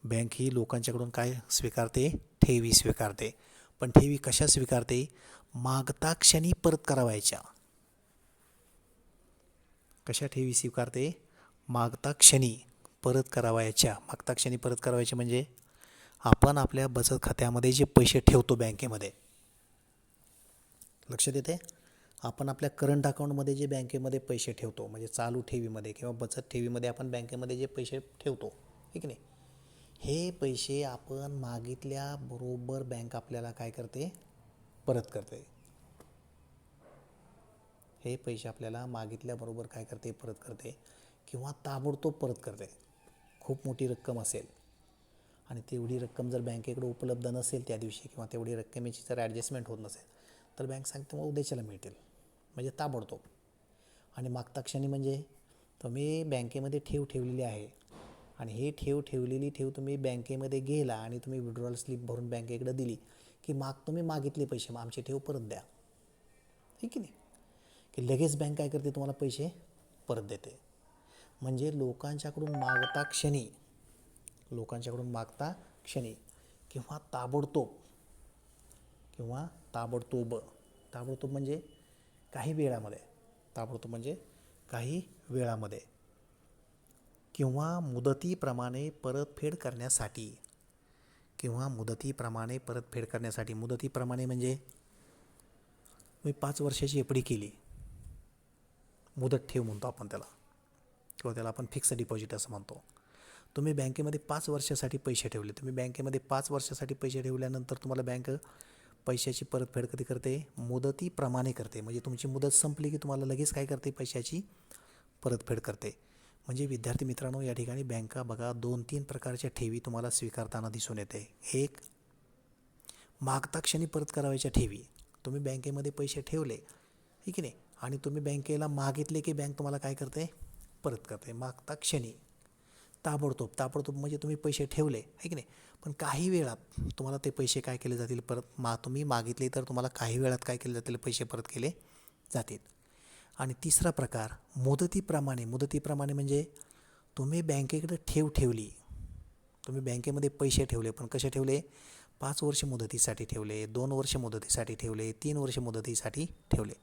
बँक ही लोकांच्याकडून काय स्वीकारते? ठेवी स्वीकारते. पण ठेवी कशा स्वीकारते? मागता क्षणी परत करावायच्या. कशा ठेवी स्वीकारते? मागता क्षणी परत करावायच्या म्हणजे आपण आपल्या बचत खात्यामध्ये जे पैसे ठेवतो बँकेमध्ये, लक्षात येते? आपण आपल्या करंट अकाउंटमध्ये जे बँकेमध्ये पैसे ठेवतो म्हणजे चालू ठेवीमध्ये किंवा बचत ठेवीमध्ये आपण बँकेमध्ये जे पैसे ठेवतो, ठीक नाही, हे पैसे आपण मागितल्याबरोबर बँक आपल्याला काय करते? परत करते. हे पैसे आपल्याला मागितल्याबरोबर काय करते? परत करते किंवा ताबडतोब परत करते. खूप मोठी रक्कम असेल आणि तेवढी रक्कम जर बँकेकडे उपलब्ध नसेल त्या दिवशी किंवा तेवढी रक्कमेची जर ॲडजस्टमेंट होत नसेल तर बँक सांगते मग उद्याच्याला मिळतील, म्हणजे ताबडतोब. आणि मागता क्षणी म्हणजे तुम्ही बँकेमध्ये ठेवलेली आहे आणि हे ठेवलेली ठेव तुम्ही बँकेमध्ये गेला आणि तुम्ही विड्रॉल स्लिप भरून बँकेकडे दिली की तुम्ही मागितले पैसे, मग आमची ठेव परत द्या, ठीक की नाही, की लगेच बँक काय करते? तुम्हाला पैसे परत देते. म्हणजे लोकांच्याकडून मागता क्षणी किंवा ताबडतोब म्हणजे काही वेळामध्ये किंवा मुदतीप्रमाणे परतफेड करण्यासाठी. मुदतीप्रमाणे म्हणजे मी 5 वर्षाची एफ डी केली, मुदत ठेव म्हणतो आपण त्याला, किंवा त्याला आपण फिक्स डिपॉझिट असं म्हणतो. तुम्ही बँकेमध्ये 5 वर्षासाठी पैसे ठेवले. ठेवल्यानंतर तुम्हाला बँक पैशाची परतफेड कधी करते? मुदतीप्रमाणे करते. म्हणजे तुमची मुदत संपली की तुम्हाला लगेच काय करते? पैशाची परतफेड करते. म्हणजे विद्यार्थी मित्रांनो, या ठिकाणी बँका बघा 2-3 प्रकारच्या ठेवी तुम्हाला स्वीकारताना दिसून येते. एक, मागता क्षणी परत करावयाच्या ठेवी. तुम्ही बँकेमध्ये पैसे ठेवले, ठीक नाही, आणि तुम्ही बँकेला मागितले की बँक तुम्हाला काय करते? परत करते. मागता क्षणी, ताबडतोब म्हणजे तुम्ही पैसे ठेवले, आहे की नाही, पण काही वेळात तुम्हाला ते पैसे काय केले जातील? परत तुम्ही मागितले तर तुम्हाला काही वेळात काय केले जातील? पैसे परत केले जातील. आणि तिसरा प्रकार मुदतीप्रमाणे म्हणजे तुम्ही बँकेकडे ठेवली, तुम्ही बँकेमध्ये पैसे ठेवले, पण कसे ठेवले? 5 वर्ष मुदतीसाठी ठेवले, 2 वर्ष मुदतीसाठी ठेवले, 3 वर्ष मुदतीसाठी ठेवले.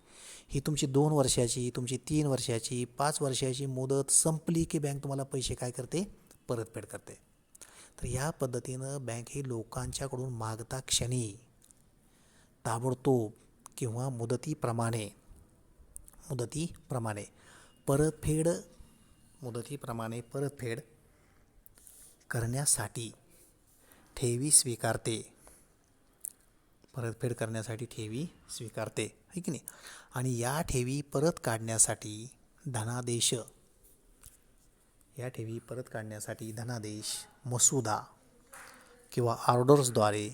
ही तुमची 2 वर्षाची, तुमची 3 वर्षाची, 5 वर्षाची मुदत संपली की बँक तुम्हाला पैसे काय करते? परतफेड करते. तर या पद्धतीनं बँक ही लोकांच्याकडून मागता क्षणी ताबडतोब किंवा मुदतीप्रमाणे परतफेड करण्यासाठी ठेवी स्वीकारते. है की नाही? आणि या ठेवी परत काढण्यासाठी धनादेश, मसुदा किंवा ऑर्डर्सद्वारे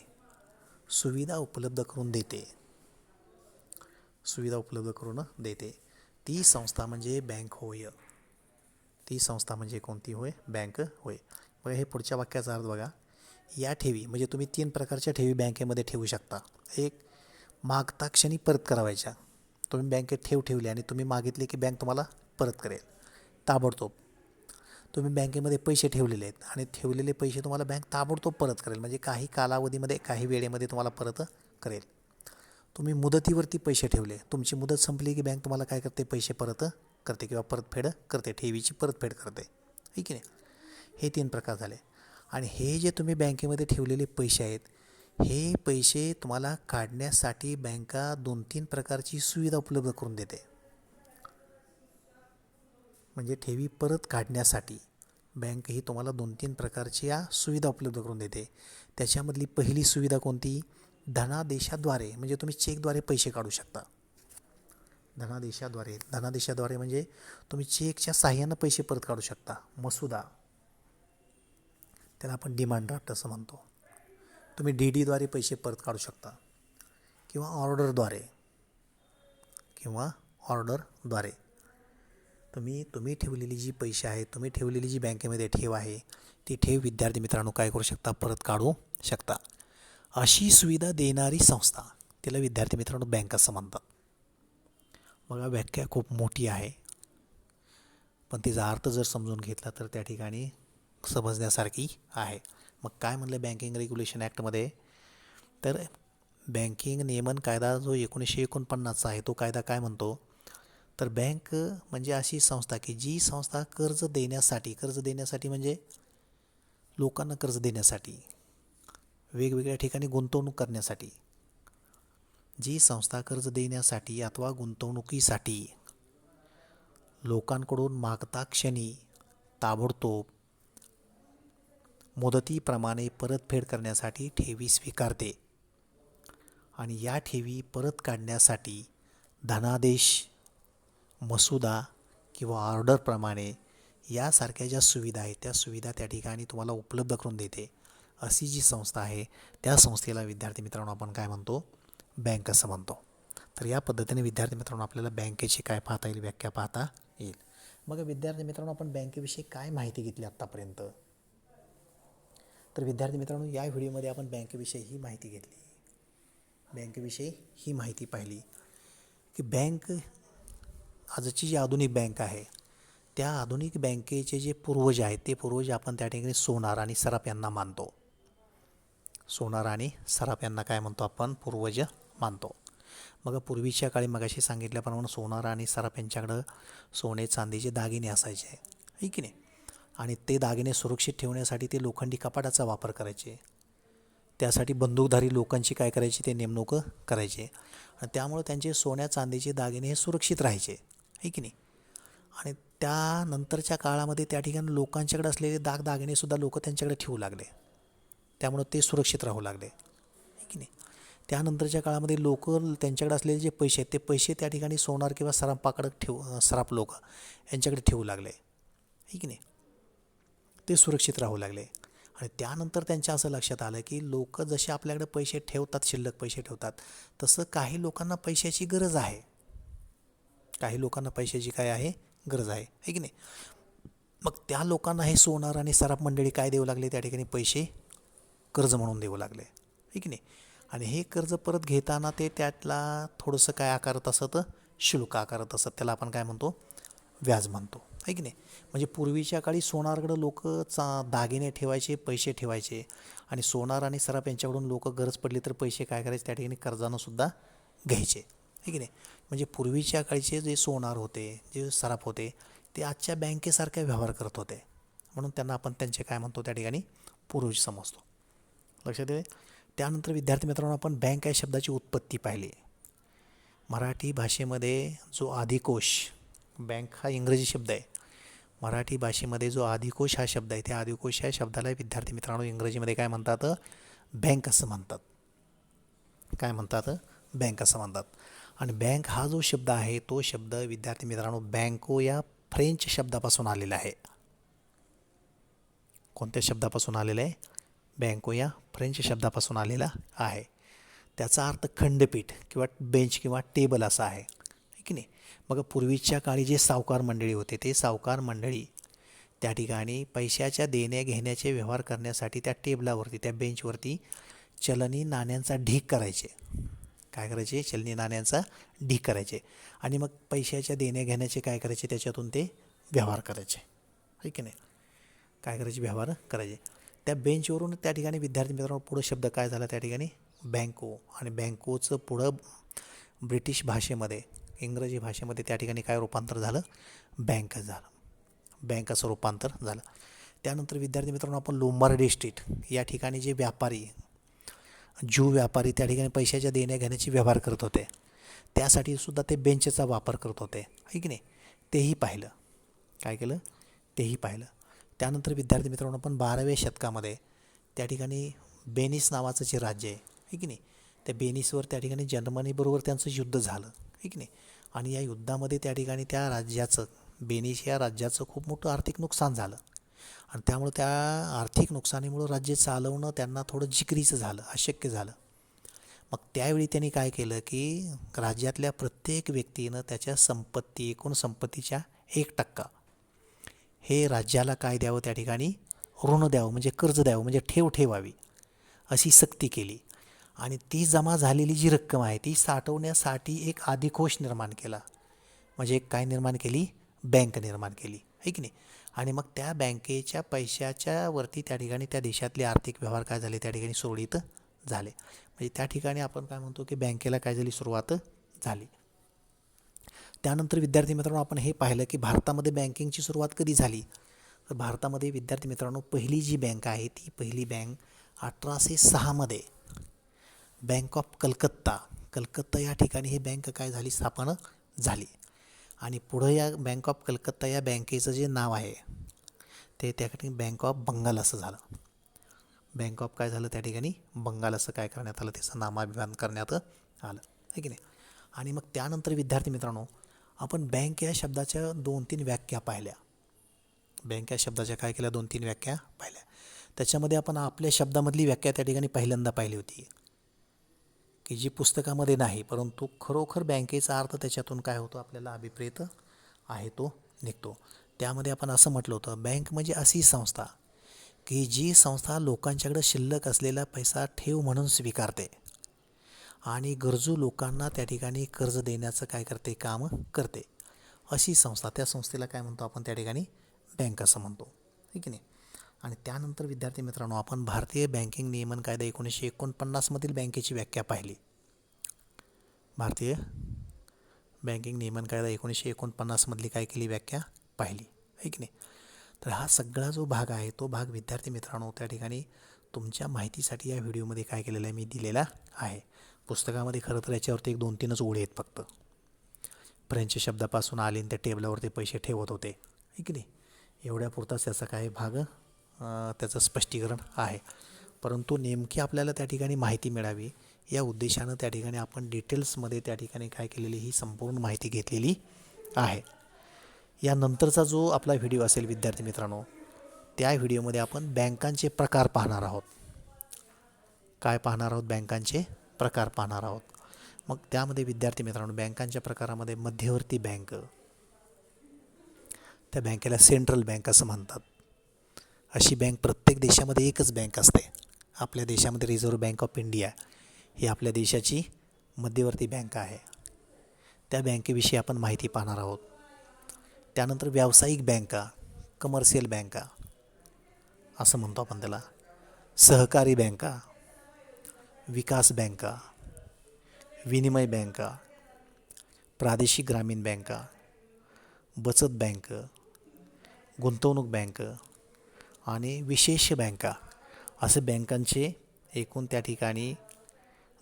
सुविधा उपलब्ध करून देते. ती संस्था म्हणजे बँक होय. कोणती होय? बँक होय. बघा, हे पुढच्या वाक्याचा अर्थ बघा. या ठेवी म्हणजे तुम्ही 3 प्रकारच्या ठेवी बँकेमध्ये ठेवू शकता. एक, मागता क्षणी परत करावायच्या. तुम्ही बँकेत ठेवली आणि तुम्ही मागितले की बँक तुम्हाला परत करेल ताबडतोब. तुम्ही बँकेमध्ये पैसे ठेवलेले आहेत आणि ठेवलेले पैसे तुम्हाला बँक ताबडतोब परत करेल, म्हणजे काही कालावधीमध्ये, काही वेळेमध्ये तुम्हाला परत करेल. तुम्ही मुदतीवरती पैसे ठेवले, तुमची मुदत संपली की बँक तुम्हाला काय करते? पैसे परत करते किंवा परतफेड करते, ठेवीची परतफेड करते, ठीक आहे. हे 3 प्रकार झाले. आणि हे जे तुम्ही बँकेमध्ये ठेवलेले पैसे आहेत, हे पैसे तुम्हाला काढण्यासाठी बँका 2-3 प्रकारची सुविधा उपलब्ध करून देते. म्हणजे ठेवी परत काढण्यासाठी बँक ही तुम्हाला 2-3 प्रकारच्या सुविधा उपलब्ध करून देते. त्याच्यामधली पहिली सुविधा कोणती? धनादेशाद्वारे, म्हणजे तुम्ही चेकद्वारे पैसे काढू शकता. धनादेशाद्वारे म्हणजे तुम्ही चेकच्या साह्यानं पैसे परत काढू शकता. मसुदा, त्याला आपण डिमांड ड्राफ्ट असं म्हणतो. तुम्ही DDद्वारे पैसे परत काढू शकता किंवा ऑर्डरद्वारे तुम्ही ठेवलेली जी पैसे आहेत, तुम्ही ठेवलेली जी बँकेमध्ये ठेव आहे, ती ठेव विद्यार्थी मित्रांनो काय करू शकता? परत काढू शकता. अशी सुविधा देणारी संस्था, तिला विद्यार्थी मित्रांनो बँक असं म्हणतात. बघा, व्याख्या खूप मोठी आहे, पण तिचा अर्थ जर समजून घेतला तर त्या ठिकाणी समजण्यासारखी आहे. मग काय म्हणलं बँकिंग रेग्युलेशन ॲक्टमध्ये? तर बँकिंग नियमन कायदा जो 1949चा आहे, तो कायदा काय म्हणतो? तर बँक म्हणजे अशी संस्था की जी संस्था कर्ज देण्यासाठी म्हणजे लोकांना कर्ज देण्यासाठी, वेगवेगळ्या ठिकाणी गुंतवणूक करण्यासाठी, जी संस्था कर्ज देण्यासाठी अथवा गुंतवणुकीसाठी लोकांकडून मागता क्षणी ताबडतोब मुदतीप्रमाणे परतफेड करण्यासाठी ठेवी स्वीकारते. आणि या ठेवी परत काढण्यासाठी धनादेश, मसुदा किंवा ऑर्डरप्रमाणे यासारख्या ज्या सुविधा आहेत, त्या सुविधा त्या ठिकाणी तुम्हाला उपलब्ध करून देते. अशी जी संस्था आहे, त्या संस्थेला विद्यार्थी मित्रांनो आपण काय म्हणतो? बँक असं म्हणतो. तर या पद्धतीने विद्यार्थी मित्रांनो आपल्याला बँकेची काय पाहता येईल? व्याख्या पाहता येईल. मग विद्यार्थी मित्रांनो आपण बँकेविषयी काय माहिती घेतली आत्तापर्यंत? तर विद्यार्थी मित्रांनो या व्हिडिओमध्ये आपण बँकेविषयी ही माहिती घेतली. बँकेविषयी ही माहिती पाहिली की बँक, आजची जी आधुनिक बँक आहे, त्या आधुनिक बँकेचे जे पूर्वज आहेत, ते पूर्वज आपण त्या ठिकाणी सोनार आणि सराफ यांना मानतो. सोनार आणि सराफ यांना काय म्हणतो आपण? पूर्वज मानतो. मग पूर्वीच्या काळी मगाशी सांगितल्याप्रमाणे सोनार आणि सराफ यांच्याकडं सोने चांदीचे दागिने असायचे, आहे की नाही? आणि ते दागिने सुरक्षित ठेवण्यासाठी ते लोखंडी कपाटाचा वापर करायचे. त्यासाठी बंदूकधारी लोकांची काय करायची? ते नेमणूक करायचे. आणि त्यामुळे त्यांचे सोन्या चांदीचे दागिने हे सुरक्षित राहायचे, आहे की नाही? आणि त्यानंतरच्या काळामध्ये त्या ठिकाणी लोकांच्याकडे असलेले दागिनेसुद्धा लोक त्यांच्याकडे ठेवू लागले, त्यामुळं ते सुरक्षित राहू लागले, आहे की नाही? त्यानंतरच्या काळामध्ये लोक त्यांच्याकडे असलेले जे पैसे आहेत, ते पैसे त्या ठिकाणी सोनार किंवा सराफ लोक यांच्याकडे ठेवू लागले, आहे की नाही? ते सुरक्षित राहू लागले. आणि त्यानंतर त्यांच्या असं लक्षात आलं की लोक जसे आपल्याकडे पैसे ठेवतात, शिल्लक पैसे ठेवतात, तसं काही लोकांना पैशाची गरज आहे. काही लोकांना पैशाची काय आहे? गरज आहे की नाही? मग त्या लोकांना हे सोनार आणि सराफ मंडळी काय देऊ लागले? त्या ठिकाणी पैसे कर्ज म्हणून देऊ लागले, आहे की नाही? आणि हे कर्ज परत घेताना ते त्यातला थोडंसं काय आकारत असत? शुल्क आकारत असत. त्याला आपण काय म्हणतो? व्याज म्हणतो, आहे की नाही? म्हणजे पूर्वीच्या काळी सोनारकडं लोक दागिने ठेवायचे, पैसे ठेवायचे, आणि सोनार आणि सराफ यांच्याकडून लोक गरज पडली तर पैसे काय करायचे? त्या ठिकाणी कर्जानंसुद्धा घ्यायचे, आहे की नाही? म्हणजे पूर्वीच्या काळचे जे सोनार होते, जे सराफ होते, ते आजच्या बँकेसारखा व्यवहार करत होते, म्हणून त्यांना आपण त्यांचे काय म्हणतो? त्या ठिकाणी पूर्वज समजतो. लक्षात येते? त्यानंतर विद्यार्थी मित्रांनो आपण बँक या शब्दाची उत्पत्ती पाहिली. मराठी भाषेमध्ये जो आदिकोश, बँक हा इंग्रजी शब्द आहे, मराठी भाषेमध्ये जो आदिकोश हा शब्द आहे, त्या आदिकोश या शब्दाला विद्यार्थी मित्रांनो इंग्रजीमध्ये काय म्हणतात? बँक असं म्हणतात. काय म्हणतात? बँक असं म्हणतात. आणि बँक हा जो शब्द आहे, तो शब्द विद्यार्थी मित्रांनो बँको या फ्रेंच शब्दापासून आलेला आहे. कोणत्या शब्दापासून आलेला आहे? बँको या फ्रेंच शब्दापासून आलेला आहे. त्याचा अर्थ खंडपीठ किंवा बेंच किंवा टेबल असा आहे, की नाही? मग पूर्वीच्या काळी जे सावकार मंडळी होते, ते सावकार मंडळी त्या ठिकाणी पैशाच्या देण्या घेण्याचे व्यवहार करण्यासाठी त्या टेबलावरती, त्या बेंचवरती चलनी नाण्यांचा ढीग करायचे. काय करायचे? चलनी नाण्यांचा ढीग करायचे. आणि मग पैशाच्या देण्या घेण्याचे काय करायचे? त्याच्यातून ते व्यवहार करायचे, आहे की नाही? काय करायचे? व्यवहार करायचे. त्या बेंचवरून त्या ठिकाणी विद्यार्थी मित्रांनो पुढं शब्द काय झाला? त्या ठिकाणी बँको. आणि बँकोचं पुढं ब्रिटिश भाषेमध्ये, इंग्रजी भाषेमध्ये त्या ठिकाणी काय रूपांतर झालं? बँक झालं. बँक असं रूपांतर झालं. त्यानंतर विद्यार्थी मित्रांनो आपण लोंबार्डी स्ट्रीट या ठिकाणी जे व्यापारी, ज्यू व्यापारी त्या ठिकाणी पैशाच्या देण्या घेण्याचे व्यवहार करत होते, त्यासाठी सुद्धा ते बेंचचा वापर करत होते, आहे की नाही? तेही पाहिलं. काय केलं? तेही पाहिलं. त्यानंतर विद्यार्थी मित्रांनो आपण 12व्या शतकामध्ये त्या ठिकाणी बेनिस नावाचं जे राज्य आहे की नाही, त्या बेनिसवर त्या ठिकाणी जर्मनीबरोबर त्यांचं युद्ध झालं की नाही. आणि या युद्धामध्ये त्या ठिकाणी त्या राज्याचं, बेनिस या राज्याचं खूप मोठं आर्थिक नुकसान झालं. आणि त्यामुळं त्या आर्थिक नुकसानीमुळं राज्य चालवणं त्यांना थोडं जिकरीचं झालं, अशक्य झालं. मग त्यावेळी त्यांनी काय केलं की राज्यातल्या प्रत्येक व्यक्तीनं त्याच्या एकूण संपत्तीच्या 1% हे राज्याला काय द्यावं, त्या ठिकाणी ऋण द्यावं, म्हणजे कर्ज द्यावं, म्हणजे ठेव ठेवावी, अशी सक्ती केली. आणि ती जमा झालेली जी रक्कम आहे ती साठवण्यासाठी एक अधिकोष निर्माण केला. म्हणजे एक काय निर्माण केली, बँक निर्माण केली आहे की नाही. आणि मग त्या बँकेच्या पैशाच्या वरती त्या ठिकाणी त्या देशातले आर्थिक व्यवहार काय झाले, त्या ठिकाणी सुरळीत झाले. म्हणजे त्या ठिकाणी आपण काय म्हणतो की बँकेला काय झाली, सुरुवात झाली. त्यानंतर विद्यार्थी मित्रांनो आपण हे पाहिलं की भारतामध्ये बँकिंगची सुरुवात कधी झाली. तर भारतामध्ये विद्यार्थी मित्रांनो पहिली जी बँक आहे ती पहिली बँक 1806मध्ये बँक ऑफ कलकत्ता या ठिकाणी ही बँक काय झाली, स्थापन झाली. आणि पुढं या बँक ऑफ कलकत्ता या बँकेचं जे नाव आहे ते त्या ठिकाणी बँक ऑफ बंगाल असं झालं. बँक ऑफ काय झालं, त्या ठिकाणी बंगाल असं काय करण्यात आलं, त्याचं नामाभिमान करण्यात आलं आहे की नाही. आणि मग त्यानंतर विद्यार्थी मित्रांनो आपण बँक या शब्दाच्या 2-3 व्याख्या पाहिल्या. बँक या शब्दाच्या काय केल्या, 2-3 व्याख्या पाहिल्या. त्याच्यामध्ये आपण आपल्या शब्दामधली व्याख्या त्या ठिकाणी पहिल्यांदा पाहिली होती की जी पुस्तकामध्ये नाही, परंतु खरोखर बँकेचा अर्थ त्याच्यातून काय होतो आपल्याला अभिप्रेत आहे तो निघतो. त्यामध्ये आपण असं म्हटलं होतं, बँक म्हणजे अशी संस्था की जी संस्था लोकांच्याकडे शिल्लक असलेला पैसा ठेव म्हणून स्वीकारते आणि गरजू लोकांना त्या ठिकाणी कर्ज देण्याचं काय करते, काम करते. अशी संस्था, त्या संस्थेला काय म्हणतो आपण, त्या ठिकाणी बँक असं म्हणतो ठीक आहे नाही. आणि त्यानंतर विद्यार्थी मित्रांनो आपण भारतीय बँकिंग नियमन कायदा 1949मधील बँकेची व्याख्या पाहिली. भारतीय बँकिंग नियमन कायदा 1949मधली काय केली, व्याख्या पाहिली आहे की नाही. तर हा सगळा जो भाग आहे तो भाग विद्यार्थी मित्रांनो त्या ठिकाणी तुमच्या माहितीसाठी या व्हिडिओमध्ये काय केलेलं आहे, मी दिलेला आहे. पुस्तकामध्ये खरं तर याच्यावरती 1-2-3च ओळी आहेत फक्त. फ्रेंच शब्दापासून आले त्या टेबलावरती पैसे ठेवत होते आहे की नाही, एवढ्यापुरताच त्याचा काय भाग त्याचं स्पष्टीकरण आहे. परंतु नेमकी आपल्याला त्या ठिकाणी माहिती मिळावी या उद्देशानं त्या ठिकाणी आपण डिटेल्समध्ये त्या ठिकाणी काय केलेली, ही संपूर्ण माहिती घेतलेली आहे. यानंतरचा जो आपला व्हिडिओ असेल विद्यार्थी मित्रांनो, त्या व्हिडिओमध्ये आपण बँकांचे प्रकार पाहणार आहोत. काय पाहणार आहोत, बँकांचे प्रकार पाहणार आहोत. मग त्यामध्ये विद्यार्थी मित्रांनो बँकांच्या प्रकारामध्ये मध्यवर्ती बँक, त्या बँकेला सेंट्रल बँक असं म्हणतात. अशी बँक प्रत्येक देशामध्ये एकच बँक असते. आपल्या देशामध्ये रिझर्व्ह बँक ऑफ इंडिया ही आपल्या देशाची मध्यवर्ती बँक आहे. त्या बँकेविषयी आपण माहिती पाहणार आहोत. त्यानंतर व्यावसायिक बँका, कमर्शियल बँका असं म्हणतो आपण त्याला, सहकारी बँका, विकास बँका, विनिमय बँका, प्रादेशिक ग्रामीण बँका, बचत बँक, गुंतवणूक बँक आणि विशेष बँका, असे बँकांचे एकूण त्या ठिकाणी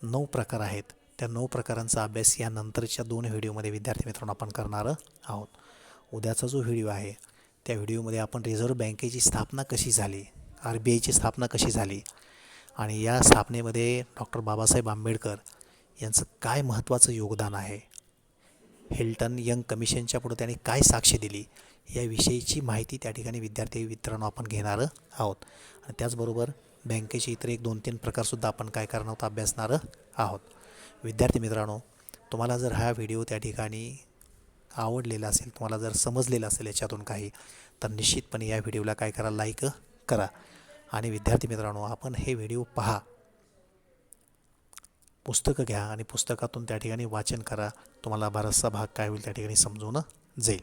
9 प्रकार आहेत. त्या 9 प्रकारांचा अभ्यास या नंतरच्या 2 व्हिडिओमध्ये विद्यार्थी मित्रांनो आपण करणार आहोत. उद्याचा जो व्हिडिओ आहे त्या व्हिडिओमध्ये आपण रिझर्व्ह बँकेची स्थापना कशी झाली, RBIची स्थापना कशी झाली आणि या स्थापनेमध्ये डॉक्टर बाबासाहेब आंबेडकर यांचं काय महत्त्वाचं योगदान आहे, हिल्टन यंग कमिशनच्या पुढे त्यांनी काय साक्ष दिली, याविषयीची माहिती त्या ठिकाणी विद्यार्थी मित्रांनो आपण घेणार आहोत. आणि त्याचबरोबर बँकेचे इतर 1-2-3 प्रकारसुद्धा आपण काय करणार आहोत, अभ्यासणार आहोत. विद्यार्थी मित्रांनो तुम्हाला जर हा व्हिडिओ त्या ठिकाणी आवडलेला असेल, तुम्हाला जर समजलेलं असेल याच्यातून काही, तर निश्चितपणे या व्हिडिओला काय करा, लाईक करा. आणि विद्यार्थी मित्रांनो आपण हे व्हिडिओ पहा, पुस्तकं घ्या आणि पुस्तकातून त्या ठिकाणी वाचन करा. तुम्हाला बराचसा भाग काय होईल त्या ठिकाणी समजून जाईल.